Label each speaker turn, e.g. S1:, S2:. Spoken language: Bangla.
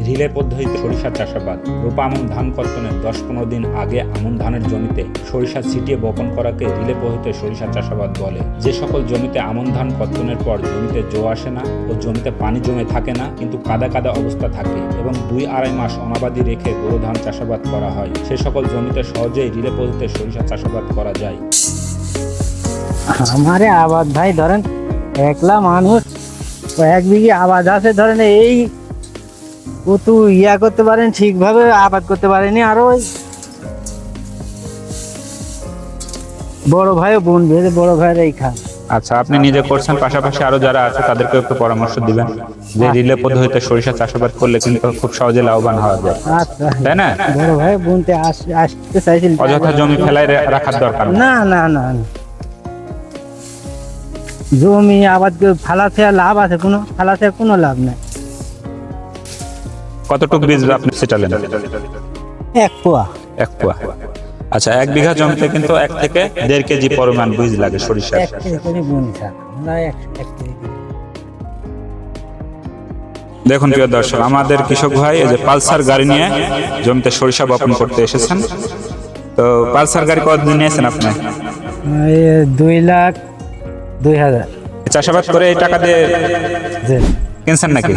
S1: রিলে পদ্ধতিতে সরিষা চাষাবাদ। রোপা আমন ধান কর্তনের 10-15 দিন আগে আমন ধানের জমিতে সরিষা ছিটিয়ে বপন করাকে রিলে পদ্ধতিতে সরিষা চাষাবাদ বলে। যে সকল জমিতে আমন ধান কর্তনের পর জমিতে জো আসে না ও জমিতে পানি জমে থাকে না কিন্তু কাদা কাদা অবস্থা থাকে এবং 2-2.5 মাস অনাবাদি রেখে বোরো ধান চাষাবাদ করা হয়, সে সকল জমিতে সহজেই রিলে পদ্ধতিতে সরিষা চাষাবাদ করা যায়।
S2: আমারে আবাদ ভাই ধরেন একলা মানুষ 1 বিঘে আবাদ আছে, ধরেন এই কত ইয়া করতে পারেন, ঠিকভাবে আবাদ করতে পারেনি। আর ওই বড় ভাই ও বোন ভেজে বড় ভাইয়ের এই খান।
S1: আচ্ছা, আপনি নিজে করছেন, পাশাপাশি আরো যারা আছে তাদেরকে একটু পরামর্শ দিবেন যে রিলে পদ্ধতিতে সরিষা চাষাবাদ করলে কিন্তু খুব সহজে লাভবান হওয়া যায়,
S2: আচ্ছা
S1: তাই না?
S2: বড় ভাই বোনতে আসতে চাইছিল,
S1: অযথা জমি ফেলায় রাখার দরকার
S2: না না না না। জমি আবাদ ফালাতে লাভ আছে? কোনো ফালাতে কোনো লাভ নাই।
S1: কতটুকু বীজ আপনি ছিটালেন?
S2: 1 পোয়া।
S1: 1 পোয়া। আচ্ছা, 1 বিঘা জমিতে কিন্তু 1 থেকে 1.5 কেজি পরিমাণ বীজ লাগে সরিষার।
S2: 1 কেজি করে বুনি থাকে, আমরা 1 কেজি।
S1: দেখুন প্রিয় দর্শক, আমাদের কৃষক ভাই এই যে পালসার গাড়ি নিয়ে জমিতে সরিষা বপন করতে এসেছেন। তো পালসার গাড়ি কতদিন নিয়েছেন আপনি?
S2: 2,02,000
S1: চাষাবাদ করে এই টাকা দিয়ে কিনছেন নাকি?